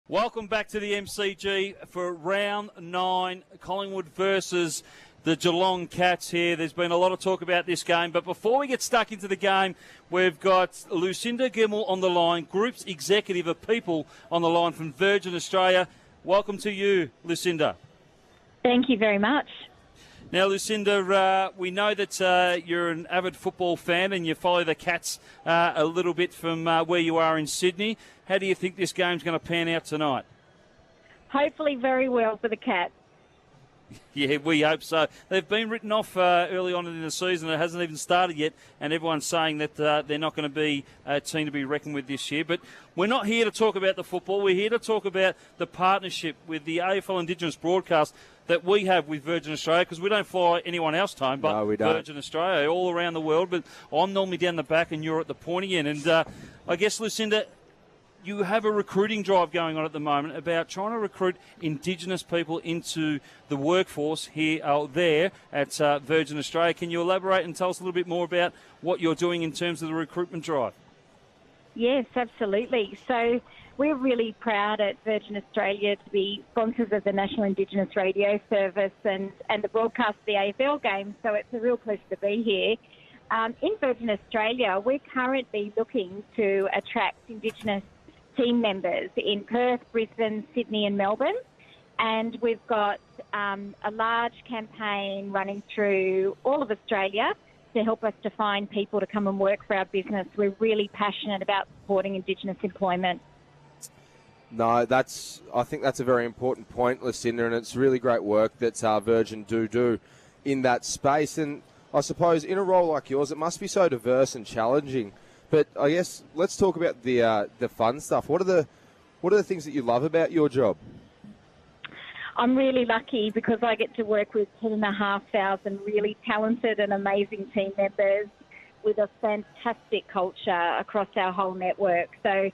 Welcome back to the MCG for round 9, Collingwood versus the Geelong Cats here. There's been a lot of talk about this game, but before we get stuck into the game, we've got Lucinda Gemmell on the line, Group's Executive of People on the line from Virgin Australia. Welcome to you, Lucinda. Thank you very much. Now, Lucinda, we know that you're an avid football fan and you follow the Cats a little bit from where you are in Sydney. How do you think this game's going to pan out tonight? Hopefully very well for the Cats. Yeah, we hope so. They've been written off early on in the season. It hasn't even started yet, and everyone's saying that they're not going to be a team to be reckoned with this year. But we're not here to talk about the football. We're here to talk about the partnership with the AFL Indigenous broadcast that we have with Virgin Australia, because we don't fly anyone else home but Virgin Australia all around the world. But I'm normally down the back and you're at the pointy end. And I guess, Lucinda, you have a recruiting drive going on at the moment about trying to recruit Indigenous people into the workforce here or there at Virgin Australia. Can you elaborate and tell us a little bit more about what you're doing in terms of the recruitment drive? Yes, absolutely. So we're really proud at Virgin Australia to be sponsors of the National Indigenous Radio Service and the broadcast of the AFL game, so it's a real pleasure to be here. In Virgin Australia, we're currently looking to attract Indigenous team members in Perth, Brisbane, Sydney and Melbourne. And we've got a large campaign running through all of Australia to help us to find people to come and work for our business. We're really passionate about supporting Indigenous employment. No, I think that's a very important point, Lucinda, and it's really great work that Virgin do in that space. And I suppose in a role like yours, it must be so diverse and challenging. But I guess let's talk about the fun stuff. What are the things that you love about your job? I'm really lucky because I get to work with 10,500 really talented and amazing team members with a fantastic culture across our whole network. So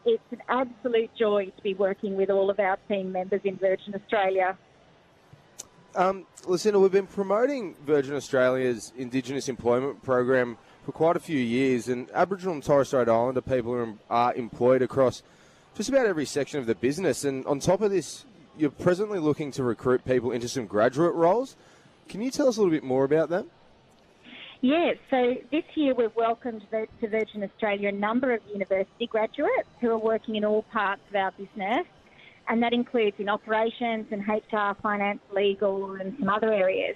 it's an absolute joy to be working with all of our team members in Virgin Australia. Lucinda, we've been promoting Virgin Australia's Indigenous Employment Program for quite a few years, and Aboriginal and Torres Strait Islander people are employed across just about every section of the business. And on top of this, you're presently looking to recruit people into some graduate roles. Can you tell us a little bit more about that? Yes, so this year we've welcomed to Virgin Australia a number of university graduates who are working in all parts of our business, and that includes in operations and HR, finance, legal and some other areas.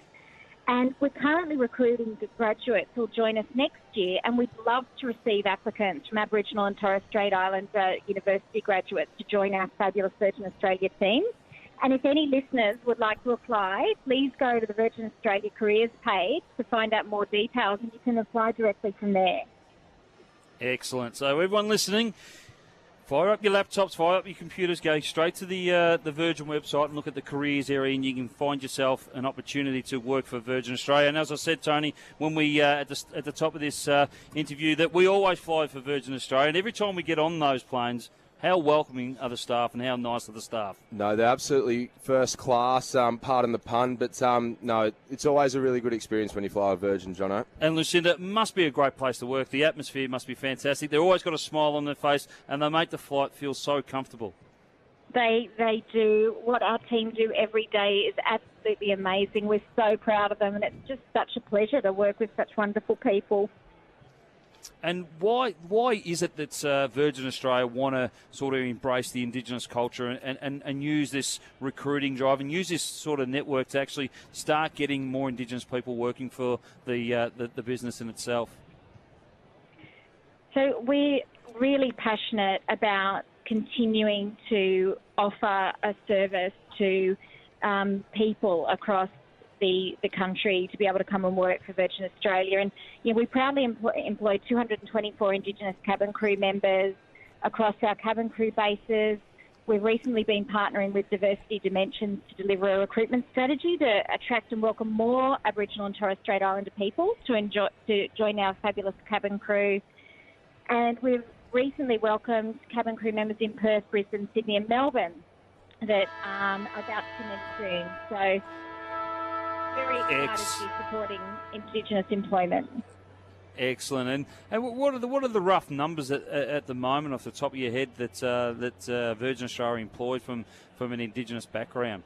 And we're currently recruiting graduates who'll join us next year, and we'd love to receive applicants from Aboriginal and Torres Strait Islander university graduates to join our fabulous Virgin Australia team. And if any listeners would like to apply, please go to the Virgin Australia careers page to find out more details, and you can apply directly from there. Excellent. So everyone listening, fire up your laptops, fire up your computers, go straight to the Virgin website and look at the careers area, and you can find yourself an opportunity to work for Virgin Australia. And as I said, Tony, when we at the top of this interview, that we always fly for Virgin Australia, and every time we get on those planes, how welcoming are the staff and how nice are the staff? No, they're absolutely first class, pardon the pun, but no, it's always a really good experience when you fly a Virgin, Jono. And Lucinda, it must be a great place to work. The atmosphere must be fantastic. They've always got a smile on their face and they make the flight feel so comfortable. They do. What our team do every day is absolutely amazing. We're so proud of them, and it's just such a pleasure to work with such wonderful people. And why is it that Virgin Australia want to sort of embrace the Indigenous culture and use this recruiting drive and use this sort of network to actually start getting more Indigenous people working for the business in itself? So we're really passionate about continuing to offer a service to people across the country to be able to come and work for Virgin Australia. And we proudly employ 224 Indigenous cabin crew members across our cabin crew bases. We've recently been partnering with Diversity Dimensions to deliver a recruitment strategy to attract and welcome more Aboriginal and Torres Strait Islander people to join our fabulous cabin crew. And we've recently welcomed cabin crew members in Perth, Brisbane, Sydney and Melbourne that are about to commence soon. So very excited to be supporting Indigenous employment. Excellent. And what are the rough numbers at the moment off the top of your head that Virgin Australia employed from an Indigenous background?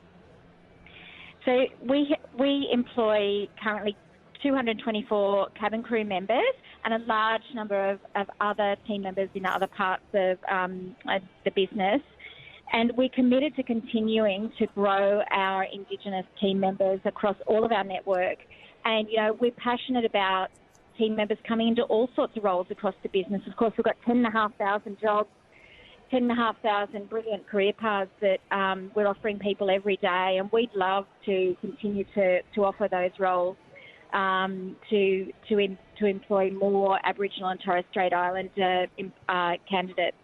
So we employ currently 224 cabin crew members and a large number of other team members in other parts of the business. And we're committed to continuing to grow our Indigenous team members across all of our network. And, we're passionate about team members coming into all sorts of roles across the business. Of course, we've got 10,500 jobs, 10,500 brilliant career paths that we're offering people every day. And we'd love to continue to offer those roles to employ more Aboriginal and Torres Strait Islander candidates.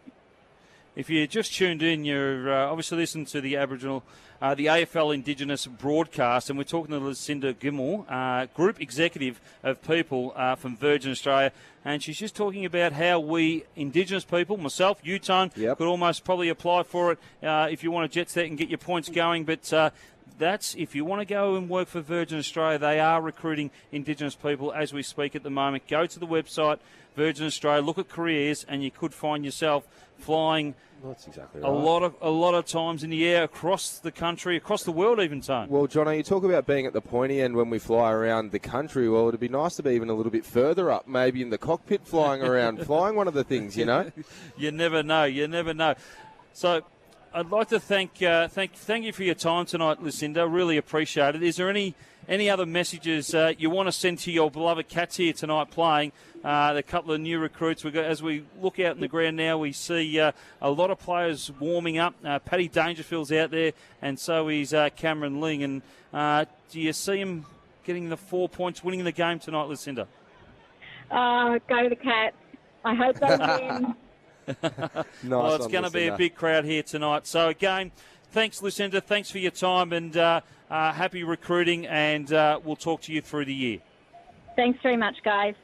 If you just tuned in, you're obviously listening to the the AFL Indigenous broadcast, and we're talking to Lucinda Gilmore, Group Executive of People from Virgin Australia, and she's just talking about how we Indigenous people, myself, you, Tone, could almost probably apply for it if you want to jet set and get your points going, but that's if you want to go and work for Virgin Australia. They are recruiting Indigenous people as we speak at the moment. Go to the website, Virgin Australia, look at careers, and you could find yourself flying that's exactly right. a lot of times in the air across the country, across the world even, Tone. Well, Jono, you talk about being at the pointy end when we fly around the country. Well, it'd be nice to be even a little bit further up, maybe in the cockpit flying around, flying one of the things, You never know. So I'd like to thank you for your time tonight, Lucinda. Really appreciate it. Is there any other messages you want to send to your beloved Cats here tonight playing? The couple of new recruits. As we look out in the ground now, we see a lot of players warming up. Paddy Dangerfield's out there, and so is Cameron Ling. And do you see him getting the 4 points, winning the game tonight, Lucinda? Go the Cats. I hope they win. Well, it's going to be a big crowd here tonight. So, again, thanks, Lucinda. Thanks for your time, and happy recruiting, and we'll talk to you through the year. Thanks very much, guys.